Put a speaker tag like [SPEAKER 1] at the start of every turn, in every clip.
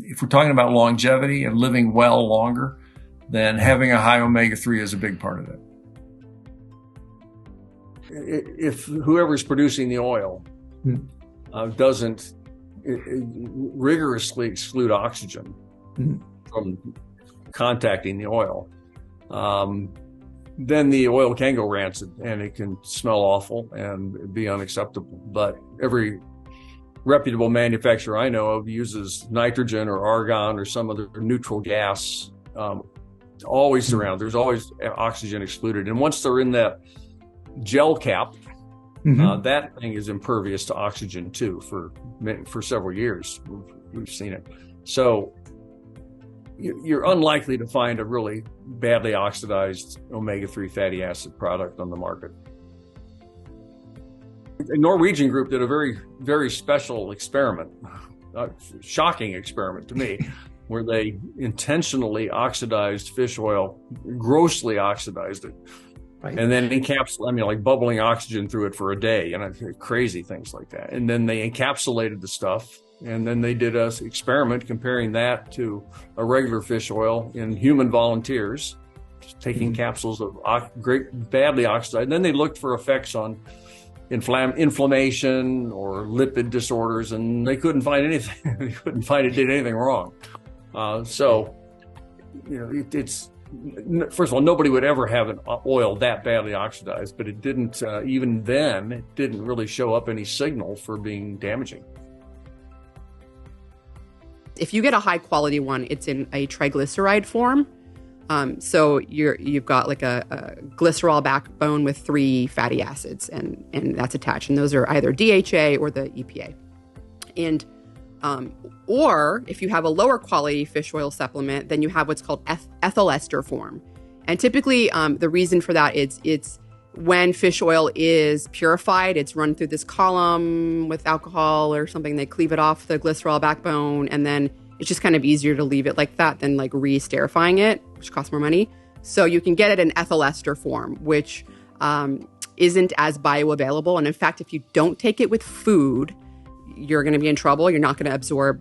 [SPEAKER 1] If we're talking about longevity and living well longer, then having a high omega-3 is a big part of it.
[SPEAKER 2] If whoever's producing the oil doesn't rigorously exclude oxygen from contacting the oil, then the oil can go rancid and it can smell awful and be unacceptable. But every reputable manufacturer I know of uses nitrogen or argon or some other neutral gas always around. There's always oxygen excluded. And once they're in that gel cap, that thing is impervious to oxygen too for several years. We've seen it. So you're unlikely to find a really badly oxidized omega-3 fatty acid product on the market. A Norwegian group did a very, very special experiment, a shocking experiment to me, where they intentionally oxidized fish oil, grossly oxidized it, right, and then like bubbling oxygen through it for a day, and crazy things like that. And then they encapsulated the stuff, and then they did an experiment comparing that to a regular fish oil in human volunteers, just taking capsules of badly oxidized. And then they looked for effects on inflammation or lipid disorders, and they couldn't find anything. They couldn't find it did anything wrong. So, it's first of all, nobody would ever have an oil that badly oxidized, but it didn't. Even then, it didn't really show up any signal for being damaging.
[SPEAKER 3] If you get a high quality one, it's in a triglyceride form. So you've got like a glycerol backbone with 3 fatty acids, and that's attached. And those are either DHA or the EPA. And or if you have a lower quality fish oil supplement, then you have what's called ethyl ester form. And typically, the reason for that is it's when fish oil is purified, it's run through this column with alcohol or something. They cleave it off the glycerol backbone, and then it's just kind of easier to leave it like that than like re-esтерifying it, which costs more money. So you can get it in ethyl ester form, which isn't as bioavailable. And in fact, if you don't take it with food, you're going to be in trouble. You're not going to absorb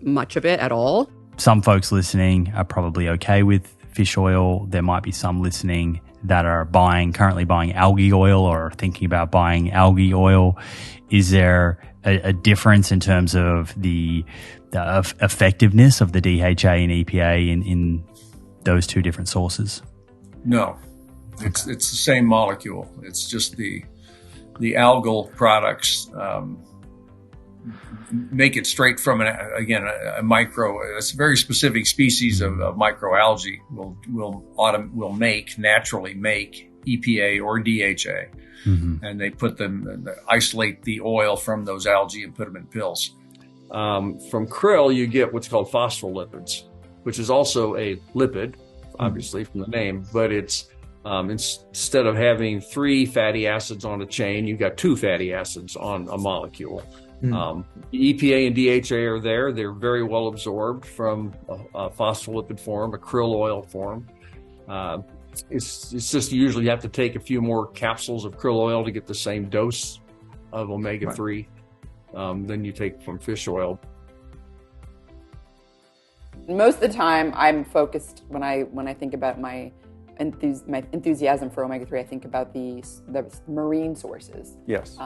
[SPEAKER 3] much of it at all.
[SPEAKER 4] Some folks listening are probably okay with fish oil. There might be some listening that are currently buying algae oil or thinking about buying algae oil. Is there a difference in terms of the effectiveness of the DHA and EPA in those two different sources?
[SPEAKER 1] No, it's the same molecule. It's just the algal products make it straight from a micro. It's a very specific species of microalgae will naturally make EPA or DHA, and they isolate the oil from those algae and put them in pills. From krill, you get what's called phospholipids, which is also a lipid, obviously from the name, but it's instead of having 3 fatty acids on a chain, you've got 2 fatty acids on a molecule. The EPA and DHA are there. They're very well absorbed from a phospholipid form, a krill oil form. It's just usually you have to take a few more capsules of krill oil to get the same dose of omega-3 than you take from fish oil.
[SPEAKER 3] Most of the time, I'm focused when I think about my enthusiasm for omega-3. I think about the marine sources.
[SPEAKER 2] Yes.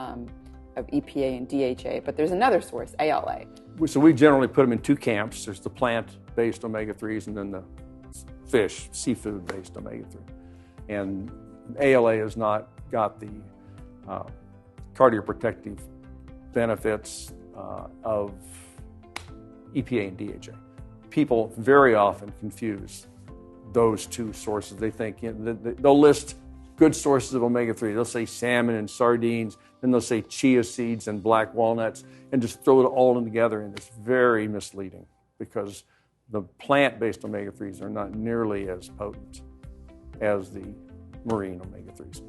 [SPEAKER 3] Of EPA and DHA, but there's another source, ALA.
[SPEAKER 2] So we generally put them in 2 camps. There's the plant-based omega-3s and then the seafood-based omega-3. And ALA has not got the cardioprotective benefits of EPA and DHA. People very often confuse those 2 sources. They think they'll list good sources of omega-3. They'll say salmon and sardines, then they'll say chia seeds and black walnuts, and just throw it all in together, and it's very misleading because the plant-based omega-3s are not nearly as potent as the marine omega-3s.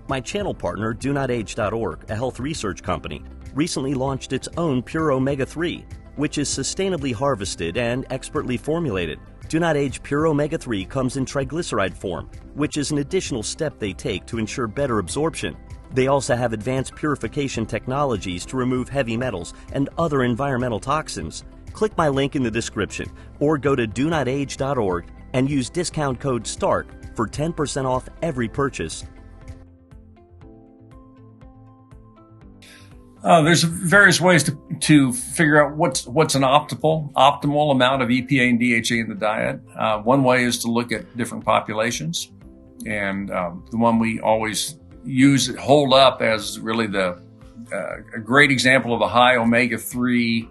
[SPEAKER 5] My channel partner, DoNotAge.org, a health research company, recently launched its own pure omega-3, which is sustainably harvested and expertly formulated. DoNotAge Pure Omega-3 comes in triglyceride form, which is an additional step they take to ensure better absorption. They also have advanced purification technologies to remove heavy metals and other environmental toxins, click my link in the description or go to DoNotAge.org and use discount code START for 10% off every purchase.
[SPEAKER 1] There's various ways to figure out what's an optimal amount of EPA and DHA in the diet. One way is to look at different populations, and the one we always hold up as really a great example of a high omega-3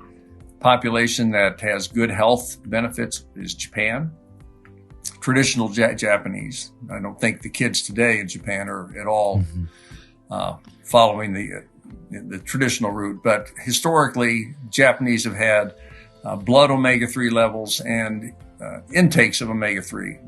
[SPEAKER 1] population that has good health benefits is Japan. Traditional Japanese. I don't think the kids today in Japan are at all following the traditional route, but historically, Japanese have had blood omega-3 levels and intakes of omega-3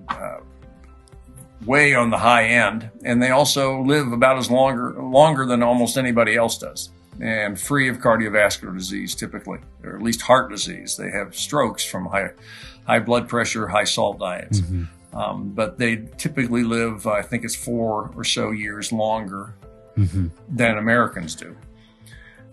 [SPEAKER 1] way on the high end, and they also live about as longer than almost anybody else does, and free of cardiovascular disease typically, or at least heart disease. They have strokes from high blood pressure, high salt diets, but they typically live, I think it's 4 or so years longer than Americans do.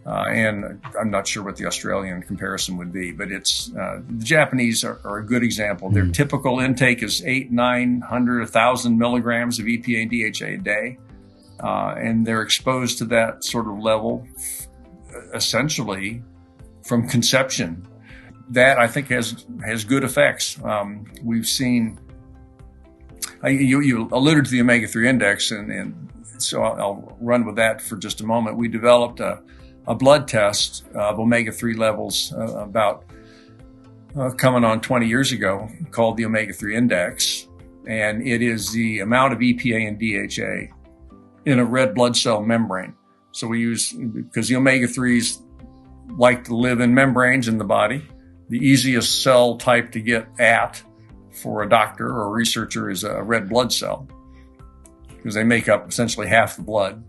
[SPEAKER 1] And I'm not sure what the Australian comparison would be, but the Japanese are a good example. Their typical intake is 800, 900, 1,000 milligrams of EPA and DHA a day. And they're exposed to that sort of level essentially from conception. That I think has good effects. We've seen, you alluded to the omega-3 index, and so I'll run with that for just a moment. We developed a blood test of omega-3 levels about coming on 20 years ago called the Omega-3 Index. And it is the amount of EPA and DHA in a red blood cell membrane. So we use, because the omega-3s like to live in membranes in the body, the easiest cell type to get at for a doctor or a researcher is a red blood cell, because they make up essentially half the blood.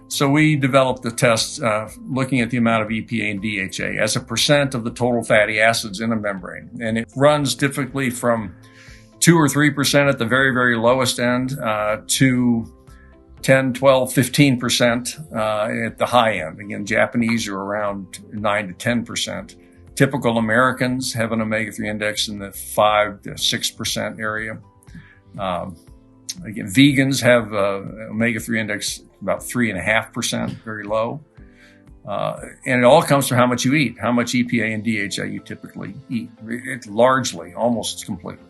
[SPEAKER 1] So we developed the test looking at the amount of EPA and DHA as a percent of the total fatty acids in a membrane. And it runs typically from 2 or 3% at the very, very lowest end to 10, 12, 15% at the high end. Again, Japanese are around 9 to 10%. Typical Americans have an omega-3 index in the 5 to 6% area. Again, vegans have omega-3 index about 3.5%, very low. And it all comes from how much you eat, how much EPA and DHA you typically eat. It's largely, almost completely.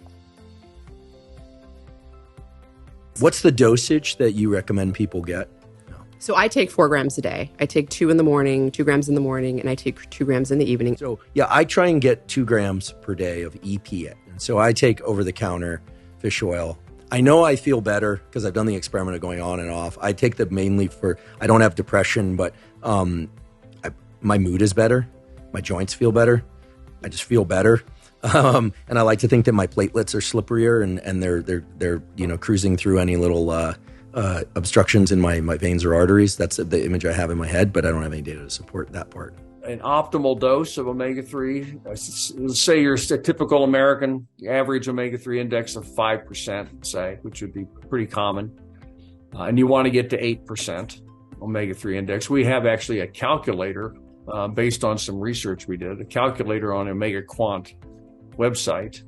[SPEAKER 6] What's the dosage that you recommend people get?
[SPEAKER 3] So I take 4 grams a day. I take 2 in the morning, 2 grams in the morning, and I take 2 grams in the evening.
[SPEAKER 6] So yeah, I try and get 2 grams per day of EPA. And so I take over-the-counter fish oil. I know I feel better because I've done the experiment of going on and off. I take them mainly I don't have depression, but my mood is better. My joints feel better. I just feel better. And I like to think that my platelets are slipperier and they're cruising through any little obstructions in my veins or arteries. That's the image I have in my head, but I don't have any data to support that part.
[SPEAKER 2] An optimal dose of omega-3, let's say you're a typical American, average omega-3 index of 5%, say, which would be pretty common. And you want to get to 8% omega-3 index. We have actually a calculator based on some research we did, a calculator on OmegaQuant website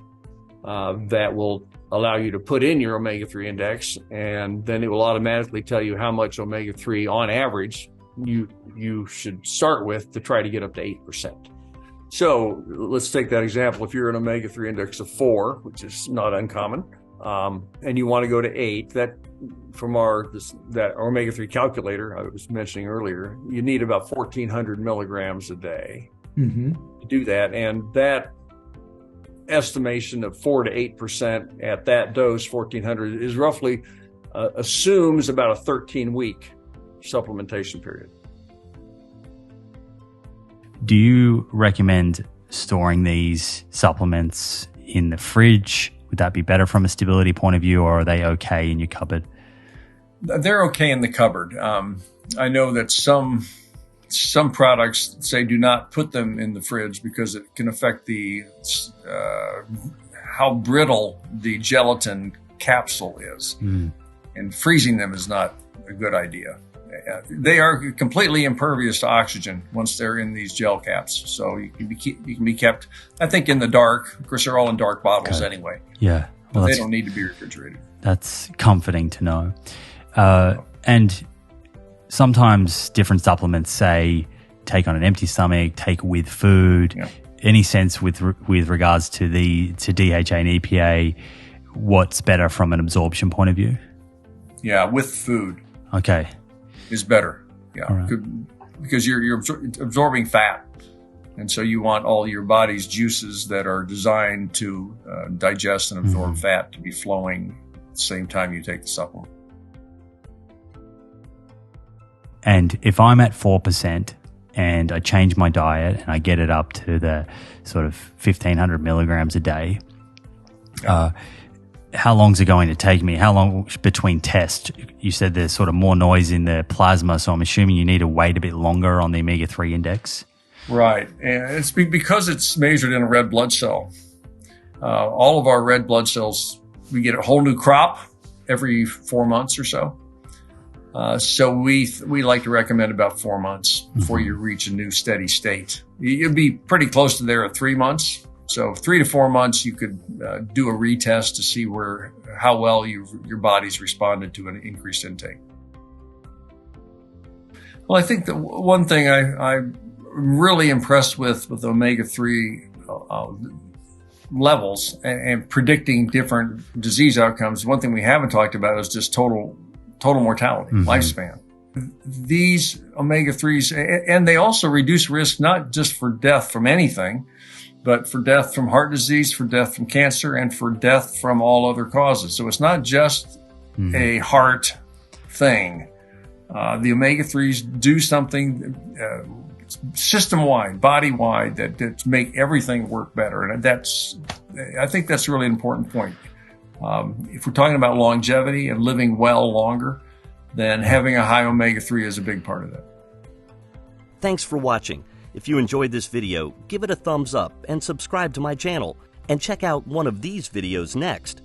[SPEAKER 2] that will allow you to put in your omega-3 index, and then it will automatically tell you how much omega-3 on average you should start with to try to get up to 8%. So let's take that example. If you're an omega-3 index of 4, which is not uncommon, and you want to go to 8, that from that omega-3 calculator I was mentioning earlier, you need about 1,400 milligrams a day to do that. And that estimation of 4 to 8% at that dose, 1,400, is roughly assumes about a 13-week supplementation period.
[SPEAKER 4] Do you recommend storing these supplements in the fridge? Would that be better from a stability point of view, or are they okay in your cupboard?
[SPEAKER 1] They're okay in the cupboard. I know that some products say do not put them in the fridge because it can affect how brittle the gelatin capsule is. And freezing them is not a good idea. they are completely impervious to oxygen once they're in these gel caps. So you can be kept, I think, in the dark. Of course, they're all in dark bottles anyway.
[SPEAKER 4] Yeah. Well,
[SPEAKER 1] they don't need to be refrigerated.
[SPEAKER 4] That's comforting to know. And sometimes different supplements say take on an empty stomach, take with food.
[SPEAKER 1] Yeah.
[SPEAKER 4] Any sense with regards to DHA and EPA, what's better from an absorption point of view?
[SPEAKER 1] Yeah, with food.
[SPEAKER 4] Okay.
[SPEAKER 1] Is better. Yeah.
[SPEAKER 4] All right.
[SPEAKER 1] Because you're absorbing fat. And so you want all your body's juices that are designed to digest and absorb fat to be flowing at the same time you take the supplement.
[SPEAKER 4] And if I'm at 4% and I change my diet and I get it up to the sort of 1,500 milligrams a day, how long is it going to take me? How long between tests? You said there's sort of more noise in the plasma, so I'm assuming you need to wait a bit longer on the omega-3 index.
[SPEAKER 1] Right. And it's because it's measured in a red blood cell. All of our red blood cells, we get a whole new crop every 4 months or so. So we like to recommend about 4 months before you reach a new steady state. You'd be pretty close to there at 3 months. So 3 to 4 months, you could do a retest to see how well your body's responded to an increased intake. Well, I think that one thing I'm really impressed with omega-3 levels and predicting different disease outcomes. One thing we haven't talked about is just total mortality, lifespan. These omega-3s, and they also reduce risk not just for death from anything, but for death from heart disease, for death from cancer, and for death from all other causes. So it's not just a heart thing. The omega-3s do something system-wide, body-wide, that make everything work better. And I think that's a really important point. If we're talking about longevity and living well longer, then having a high omega-3 is a big part of that.
[SPEAKER 5] Thanks for watching. If you enjoyed this video, give it a thumbs up and subscribe to my channel. And check out one of these videos next.